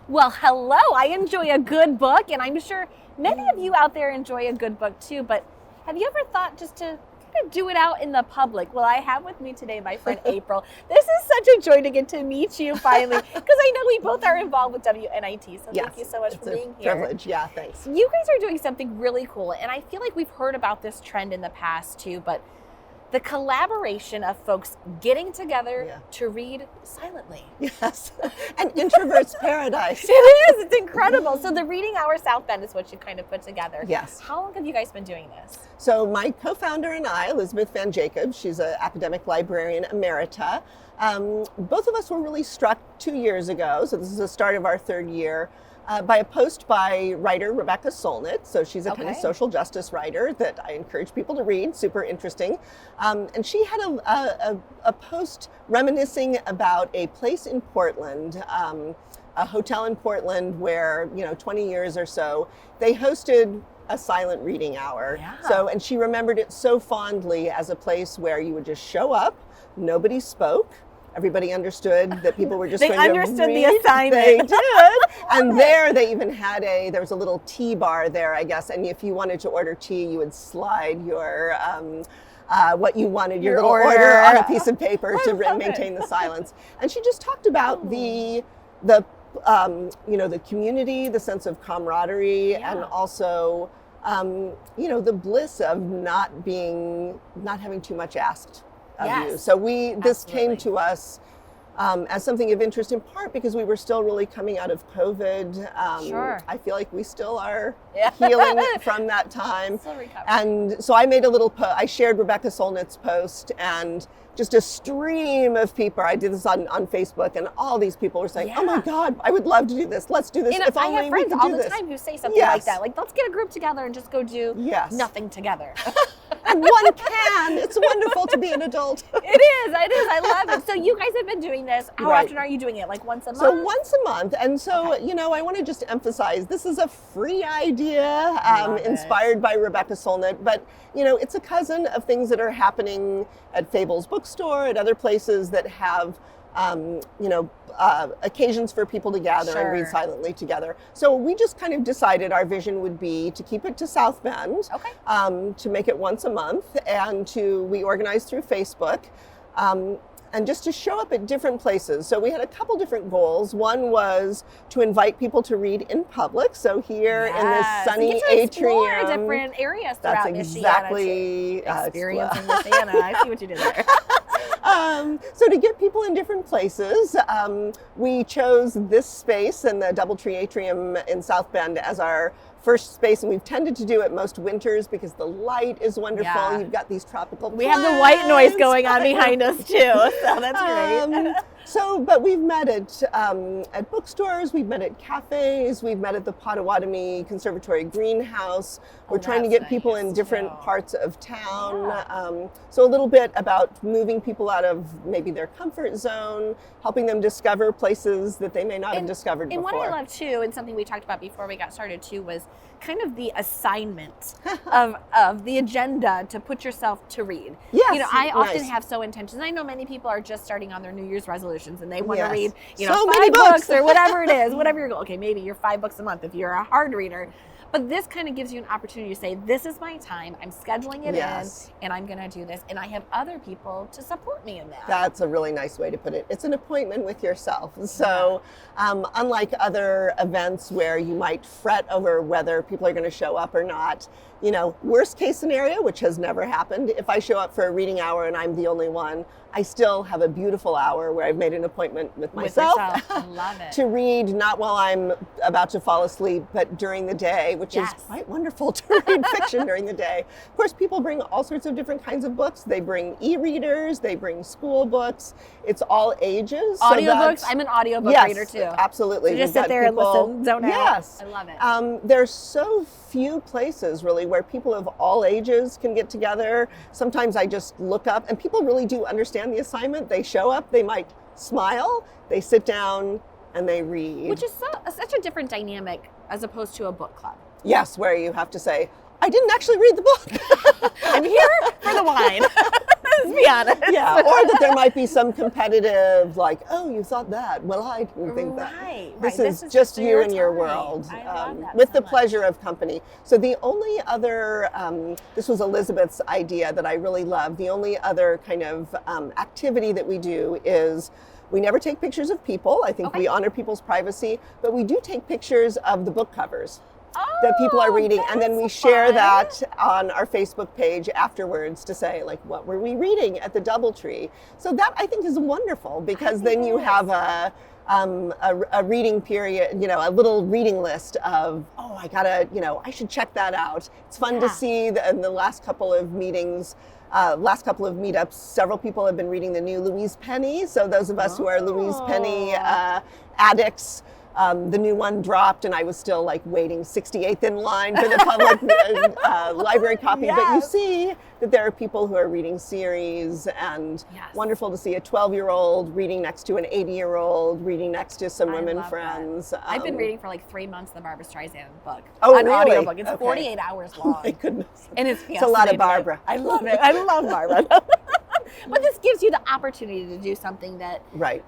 Well, hello. I enjoy a good book, and I'm sure many of you out there enjoy a good book too, but have you ever thought just to kind of do it out in the public? Well, I have with me today my friend April. This is such a joy to get to meet you finally, because I know we both are involved with WNIT, so yes, thank you so much it's for being a here. Privilege. Yeah, thanks. You guys are doing something really cool, and I feel like we've heard about this trend in the past too, but the collaboration of folks getting together to read silently. Yes, an introvert's paradise. It is. It's incredible. So the Reading Hour South Bend is what you kind of put together. Yes. How long have you guys been doing this? So my co-founder and I, Elizabeth Van Jacobs, she's an academic librarian emerita. Both of us were really struck 2 years ago, so this is the start of our third year, by a post by writer Rebecca Solnit. So she's a kind of social justice writer that I encourage people to read, super interesting. And she had a post reminiscing about a place in Portland, a hotel in Portland where, 20 years or so, they hosted a silent reading hour. Yeah. So, and she remembered it so fondly as a place where you would just show up, nobody spoke, everybody understood that people were just they going to understood read. the assignment. They did. And there they even had there was a little tea bar there, I guess. And if you wanted to order tea, you would slide your what you wanted, your little order on a piece of paper to maintain the silence. And she just talked about the community, the sense of camaraderie, and also the bliss of not having too much asked of you. So this came to us as something of interest, in part because we were still really coming out of COVID. I feel like we still are healing from that time. Still recovering. And so I made a little I shared Rebecca Solnit's post, and just a stream of people. I did this on Facebook, and all these people were saying, "Oh my God, I would love to do this. Let's do this." And I have friends all the time who say something like that. Like, let's get a group together and just go do nothing together. And one can. It's wonderful to be an adult. It is. I love it. So you guys have been doing this. How often are you doing it? Like once a month? So once a month. And so, I want to just emphasize, this is a free idea inspired by Rebecca Solnit, but, it's a cousin of things that are happening at Fables Bookstore, at other places that have occasions for people to gather and read silently together. So we just kind of decided our vision would be to keep it to South Bend, to make it once a month, and we organized through Facebook, and just to show up at different places. So we had a couple different goals. One was to invite people to read in public. So here in this sunny atrium, different areas throughout that's exactly experiencing Michiana. I see what you did there. So to get people in different places, we chose this space in the Doubletree Atrium in South Bend as our first space, and we've tended to do it most winters because the light is wonderful. Yeah. You've got these tropical plants. We have the white noise going on behind us too, so that's great. But we've met at bookstores, we've met at cafes, we've met at the Potawatomi Conservatory Greenhouse. We're trying to get people in different parts of town. So a little bit about moving people out of maybe their comfort zone, helping them discover places that they may not have discovered before. And what I love too, and something we talked about before we got started too, was kind of the assignment of the agenda to put yourself to read. Yes, I often have intentions. I know many people are just starting on their New Year's resolutions and they want to read, so 5 books or whatever it is, whatever your goal. Okay, maybe you're 5 books a month if you're a hard reader. But this kind of gives you an opportunity to say, this is my time, I'm scheduling it in, and I'm going to do this, and I have other people to support me in that. That's a really nice way to put it. It's an appointment with yourself. So unlike other events where you might fret over whether people are going to show up or not, worst case scenario, which has never happened, if I show up for a reading hour and I'm the only one, I still have a beautiful hour where I've made an appointment with myself I love it. to read, not while I'm about to fall asleep, but during the day, which is quite wonderful to read fiction during the day. Of course, people bring all sorts of different kinds of books. They bring e-readers, they bring school books. It's all ages. Audiobooks. I'm an audiobook reader too. Absolutely. So just sit there and listen, zone out. Yes. I love it. There's so few places really where people of all ages can get together. Sometimes I just look up, and people really do understand the assignment. They show up, they might smile, they sit down, and they read. Which is such a different dynamic as opposed to a book club. Yes, where you have to say, I didn't actually read the book. I'm here for the wine. This is be honest. Yeah, or that there might be some competitive, like, oh, you thought that. Well, I didn't think that. Right. This right. is just you and your time. world, I love that with so the much. pleasure of company. So the only other, this was Elizabeth's idea that I really love. The only other kind of activity that we do is we never take pictures of people. I think Okay. we honor people's privacy, but we do take pictures of the book covers that people are reading, and then we that's share fun. that on our Facebook page afterwards to say, like, what were we reading at the DoubleTree? So that I think is wonderful, because then you have a reading period, you know, a little reading list of, oh, I gotta, you know, I should check that out. It's fun to see in the last couple of meetings. Last couple of meetups, several people have been reading the new Louise Penny. So those of us who are Louise Penny addicts, the new one dropped, and I was still like waiting 68th in line for the public library copy. But you see that there are people who are reading series, and wonderful to see a 12-year-old reading next to an 80-year-old, reading next to some women friends. I've been reading for like 3 months the Barbara Streisand book. Oh, an really? audiobook. It's Okay. 48 hours long. Oh my goodness. And it's a lot of Barbara. I love it. I love Barbara. But this gives you the opportunity to do something that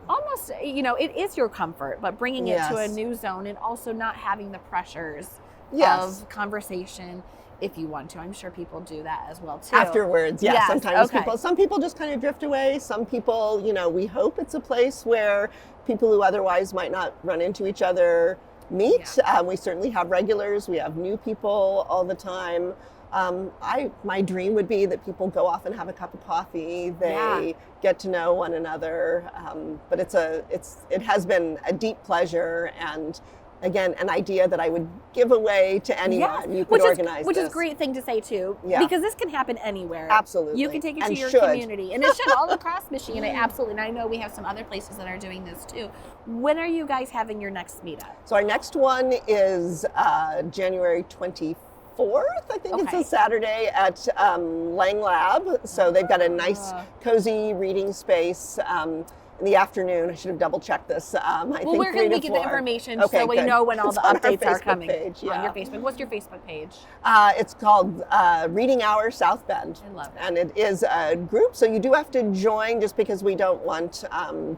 almost, you know, it is your comfort, but bringing it to a new zone, and also not having the pressures of conversation. If you want to, I'm sure people do that as well too. Afterwards, sometimes some people just kind of drift away. Some people, you know, we hope it's a place where people who otherwise might not run into each other meet. We certainly have regulars. We have new people all the time. My dream would be that people go off and have a cup of coffee. They get to know one another. But it has been a deep pleasure, and again, an idea that I would give away to anyone. You could organize which this. is a great thing to say too, because this can happen anywhere. Absolutely. You can take it to your community, and it should all across Michigan. Absolutely. And I know we have some other places that are doing this too. When are you guys having your next meetup? So our next one is January 24th. I think it's a Saturday at Lang Lab. So they've got a nice, cozy reading space in the afternoon. I should have double checked this. Where can we get the information so we know when all the updates are coming? On your Facebook. What's your Facebook page? It's called Reading Hour South Bend. I love it. And it is a group, so you do have to join, just because we don't want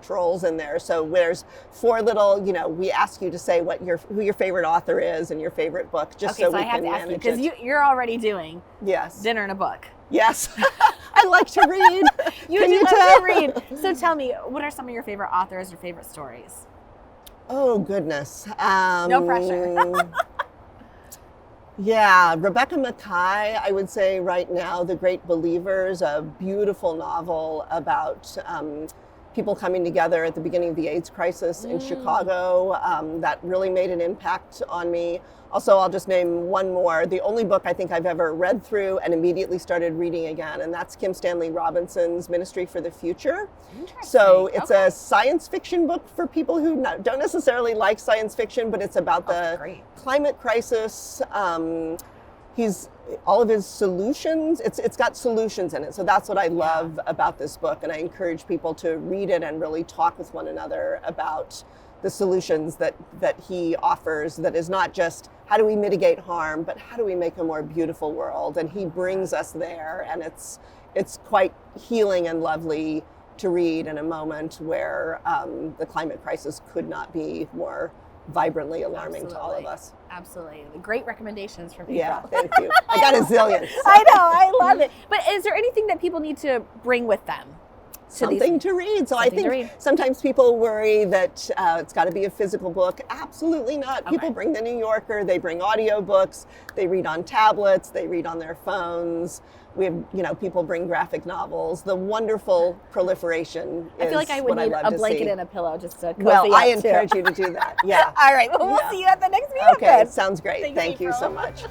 trolls in there. So there's 4 little, you know, we ask you to say who your favorite author is and your favorite book, just so we I have can to ask you, manage it. because you're already doing dinner and a book. Yes. I like to read. You do love to read. So tell me, what are some of your favorite authors or favorite stories? Oh, goodness. No pressure. Yeah, Rebecca Mackay, I would say right now, The Great Believers, a beautiful novel about people coming together at the beginning of the AIDS crisis in Chicago. That really made an impact on me. Also, I'll just name one more. The only book I think I've ever read through and immediately started reading again, and that's Kim Stanley Robinson's Ministry for the Future. So it's a science fiction book for people who don't necessarily like science fiction, but it's about the climate crisis. All of his solutions, it's got solutions in it. So that's what I love about this book, and I encourage people to read it and really talk with one another about the solutions that he offers, that is not just how do we mitigate harm, but how do we make a more beautiful world? And he brings us there, and it's quite healing and lovely to read in a moment where the climate crisis could not be more vibrantly alarming to all of us. Absolutely. Great recommendations from people. Yeah, thank you. I got a zillion. So. I know, I love it. But is there anything that people need to bring with them? Something to read. So I think sometimes people worry that it's got to be a physical book. Absolutely not. People bring the New Yorker, they bring audiobooks, they read on tablets, they read on their phones. We have, you know, people bring graphic novels. The wonderful proliferation is I feel like I would need a blanket and a pillow just to cozy Well, I up encourage you to do that. Yeah. All right. Well, we'll see you at the next meetup. Okay, sounds great. Thank you so much.